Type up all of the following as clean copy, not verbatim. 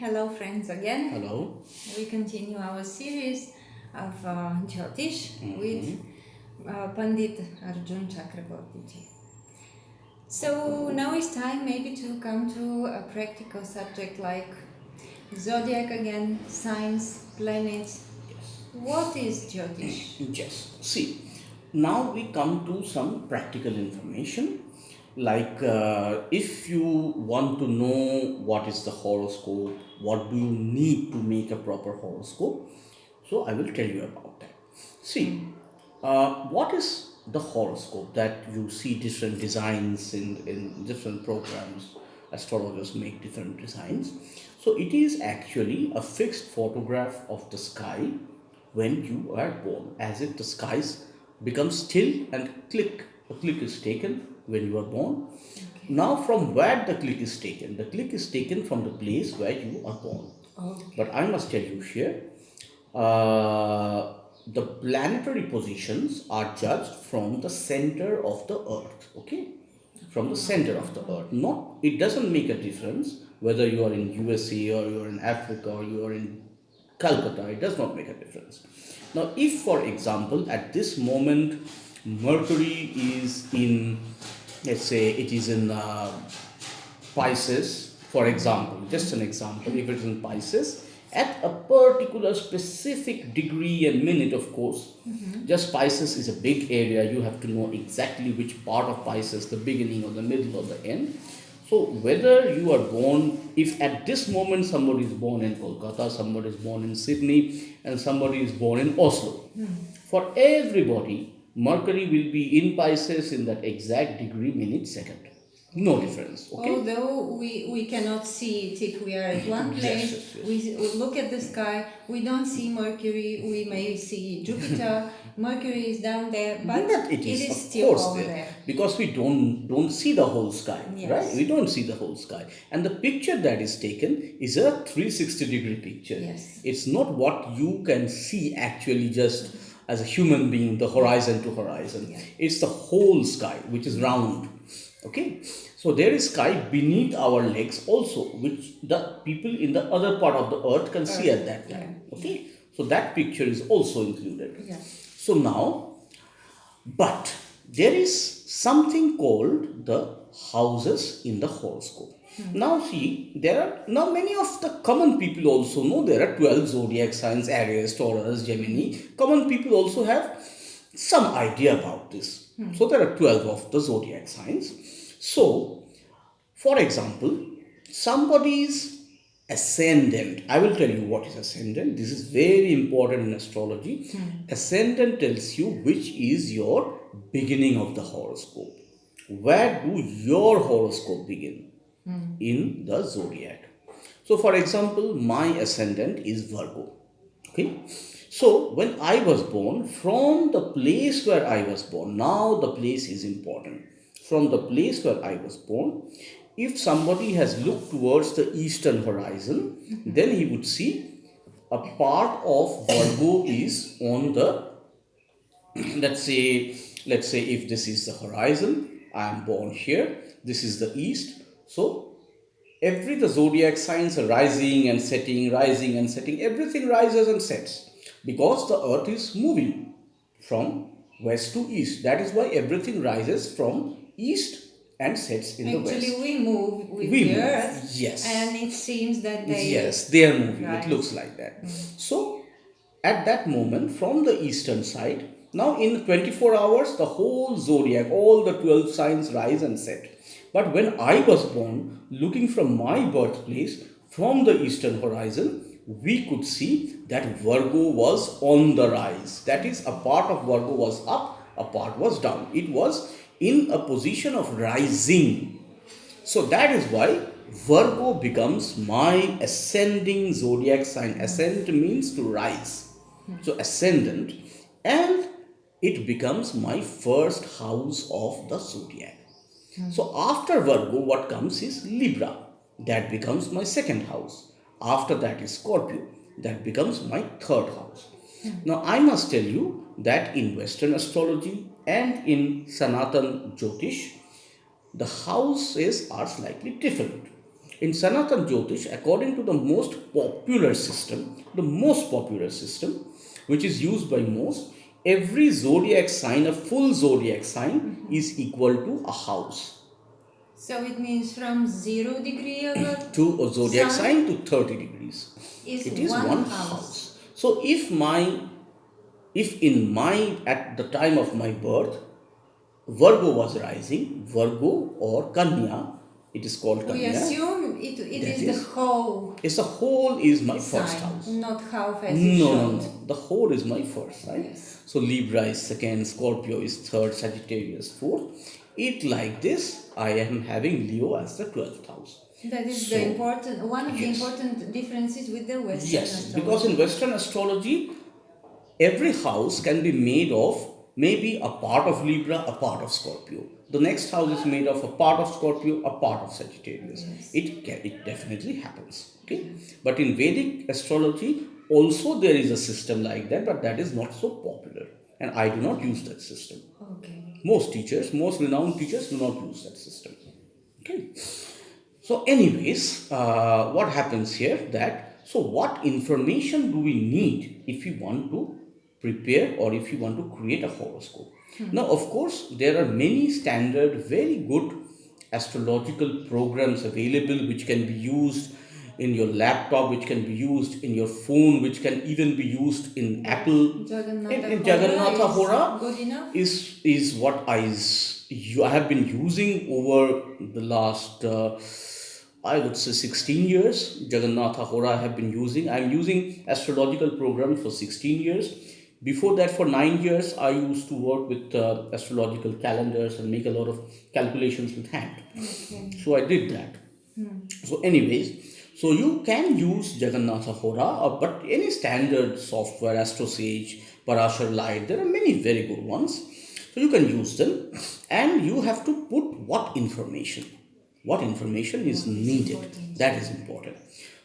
Hello, friends, again. Hello. We continue our series of Jyotish with Mm-hmm. Pandit Arjun Chakraborty. So now it's time maybe to come to a practical subject like zodiac again, signs, planets. Yes. What is Jyotish? Yes. See, now we come to some practical information. If you want to know what is the horoscope, what do you need to make a proper horoscope? So I will tell you about that. See, what is the horoscope that you see different designs in different programs? Astrologers make different designs. So it is actually a fixed photograph of the sky when you are born, as if the skies become still and a click is taken when you are born. Okay. Now, from where the click is taken? The click is taken from the place where you are born. Okay. But I must tell you here, uh, the planetary positions are judged from the center of the earth. Okay, from the center of the earth. Not, it doesn't make a difference whether you are in USA or you are in Africa or you are in Calcutta. It does not make a difference. Now, if for example at this moment Mercury is in, let's say it is in Pisces, for example, just an example, if it is in Pisces, at a particular specific degree and minute, of course, just Pisces is a big area, you have to know exactly which part of Pisces, the beginning or the middle or the end. So, whether you are born, if at this moment somebody is born in Kolkata, somebody is born in Sydney, and somebody is born in Oslo, for everybody, Mercury will be in Pisces in that exact degree, minute, second. No difference. Okay. Although we cannot see it if we are at one place, Yes, yes, we look at the sky, we don't see Mercury, we may see Jupiter, Mercury is down there, but it is, it is of still course, over there, there. because we don't see the whole sky, Yes. right? We don't see the whole sky, and the picture that is taken is a 360-degree picture. Yes. It's not what you can see actually just as a human being, the horizon to horizon. Yeah. It's the whole sky which is round. Okay, so there is sky beneath our legs also, which the people in the other part of the earth can see at that time. Yeah. Okay, so that picture is also included. Yeah. So now, but there is something called the houses in the horoscope. Now see, there are now many of the common people also know there are 12 zodiac signs: Aries, Taurus, Gemini. Common people also have some idea about this. So there are 12 of the zodiac signs. So, for example, somebody's ascendant. I will tell you what is ascendant. This is very important in astrology. Ascendant tells you which is your beginning of the horoscope. Where do your horoscope begin? In the zodiac. So, for example, my ascendant is Virgo. Okay. So, when I was born, from the place where I was born, now the place is important. From the place where I was born, if somebody has looked towards the eastern horizon, then he would see a part of Virgo is on the, let's say if this is the horizon, I am born here, this is the east. So every the zodiac signs are rising and setting, everything rises and sets because the earth is moving from west to east. That is why everything rises from east and sets in the west. Actually, we move with We the move, earth, yes. and it seems that Yes, they are moving. Right. It looks like that. So, at that moment, from the eastern side, now in 24 hours, the whole zodiac, all the 12 signs rise and set. But when I was born, looking from my birthplace, from the eastern horizon, we could see that Virgo was on the rise. That is, a part of Virgo was up, a part was down. It was in a position of rising. So that is why Virgo becomes my ascending zodiac sign. Ascend means to rise. So ascendant, and it becomes my first house of the zodiac. So after Virgo, what comes is Libra. That becomes my second house. After that is Scorpio. That becomes my third house. Now I must tell you that in Western astrology and in Sanatan Jyotish, the houses are slightly different. In Sanatan Jyotish, according to the most popular system, which is used by most, every zodiac sign, a full zodiac sign, is equal to a house. So it means from 0 degree of a To a zodiac sun sign to 30 degrees. is It is one one house. house. So if in my at the time of my birth Virgo was rising, Virgo or Kanya, it is called We Kanya. assume it That is the whole It's the whole is my first sign, house. not half as it No, no, showed. no. The whole is my first, right? Yes. So Libra is second, Scorpio is third, Sagittarius fourth. It like this, I am having Leo as the 12th house. That is So, the important one of the yes. important differences with the Western Yes, astrology. because in Western astrology, every house can be made of maybe a part of Libra, a part of Scorpio. The next house is made of a part of Scorpio, a part of Sagittarius. Yes. It definitely happens. Okay, but in Vedic astrology also there is a system like that, but that is not so popular, and I do not use that system. Okay. Most renowned teachers do not use that system. Okay. So, anyways, what happens here that so what information do we need if we want to prepare or if you want to create a horoscope? Now, of course, there are many standard, very good astrological programs available which can be used in your laptop, which can be used in your phone, which can even be used in Apple. In Jagannatha Hora good enough. is what I have been using over the last I would say 16 years. Jagannatha Hora I have been using. I am using astrological program for 16 years. Before that, for 9 years, I used to work with astrological calendars and make a lot of calculations with hand. Okay. So I did that. So, anyways, so you can use Jagannatha Hora, but any standard software, AstroSage, Parashar Light, there are many very good ones. So you can use them, and you have to put what information. What information is needed? important. That is important.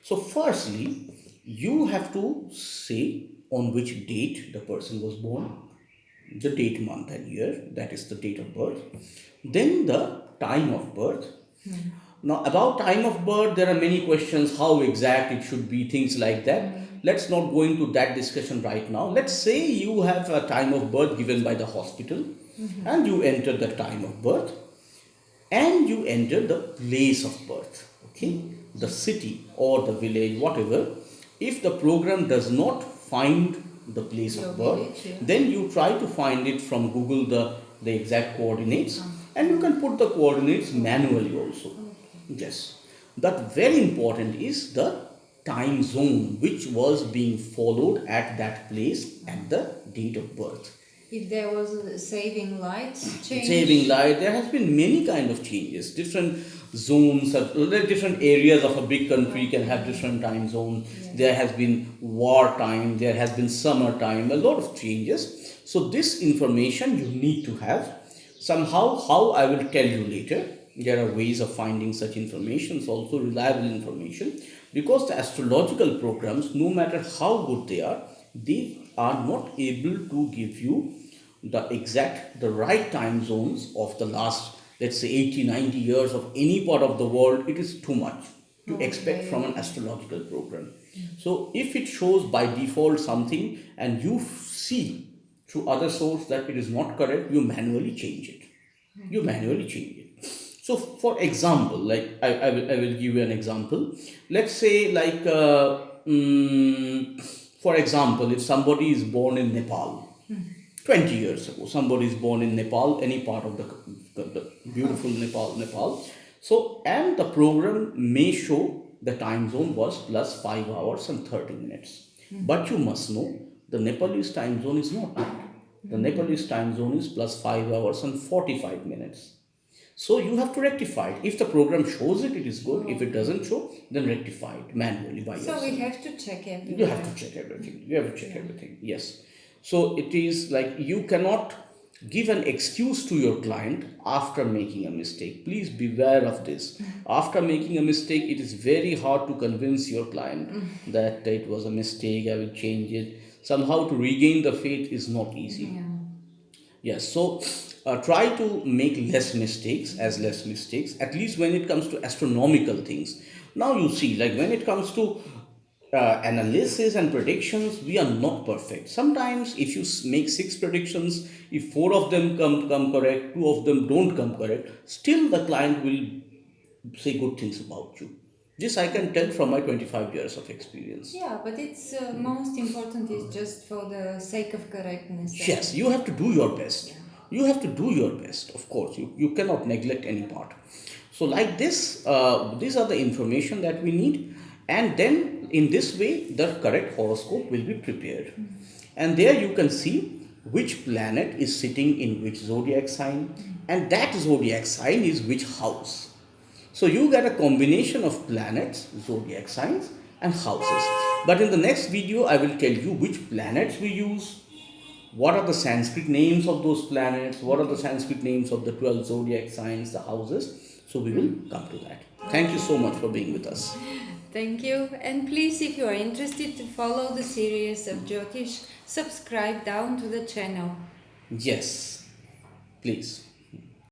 So, firstly, you have to say on which date the person was born, the date, month, and year, that is the date of birth. Then the time of birth. Now, about time of birth, there are many questions how exact it should be, things like that. Let's not go into that discussion right now. Let's say you have a time of birth given by the hospital and you enter the time of birth and you enter the place of birth, okay, the city or the village, whatever. If the program does not find the place Your of birth, village, yeah. then you try to find it from Google the exact coordinates, and you can put the coordinates manually also. Yes, that very important is the time zone which was being followed at that place at the date of birth. If there was a saving lights change. Saving light, there has been many kind of changes. Different zones, different areas of a big country can have different time zones. There has been war time, there has been summer time, a lot of changes. So this information you need to have. Somehow, how I will tell you later. There are ways of finding such information, also reliable information, because the astrological programs, no matter how good they are not able to give you the right time zones of the last, let's say, 80, 90 years of any part of the world. It is too much to expect from an astrological program. So if it shows by default something and you see through other source that it is not correct, you manually change it. You manually change it. So, for example, like I will give you an example. Let's say, like, for example, if somebody is born in Nepal 20 years ago, somebody is born in Nepal, any part of the beautiful Nepal. So, and the program may show the time zone was plus 5 hours and 30 minutes. But you must know the Nepalese time zone is not that. The Nepalese time zone is plus 5 hours and 45 minutes. So you have to rectify it. If the program shows it, it is good. If it doesn't show, then rectify it manually by yourself. So we have to check everything. You have to check everything. You have to check everything. Yes. So it is like you cannot give an excuse to your client after making a mistake. Please beware of this. After making a mistake, it is very hard to convince your client that it was a mistake, I will change it. Somehow to regain the faith is not easy. Yeah. Yes, so try to make less mistakes, at least when it comes to astronomical things. Now you see, like when it comes to analysis and predictions, we are not perfect. Sometimes, if you make six predictions, if four of them come correct, two of them don't come correct, still the client will say good things about you. This I can tell from my 25 years of experience. Yeah, but it's most important is just for the sake of correctness. Yes, you have to do your best. Yeah. You have to do your best, of course. You cannot neglect any part. So, like this, these are the information that we need, and then in this way, the correct horoscope will be prepared. And there you can see which planet is sitting in which zodiac sign, and that zodiac sign is which house. So you get a combination of planets, zodiac signs, and houses. But in the next video, I will tell you which planets we use, what are the Sanskrit names of those planets, what are the Sanskrit names of the 12 zodiac signs, the houses. So we will come to that. Thank you so much for being with us. Thank you. And please, if you are interested to follow the series of Jyotish, subscribe down to the channel. Yes, please.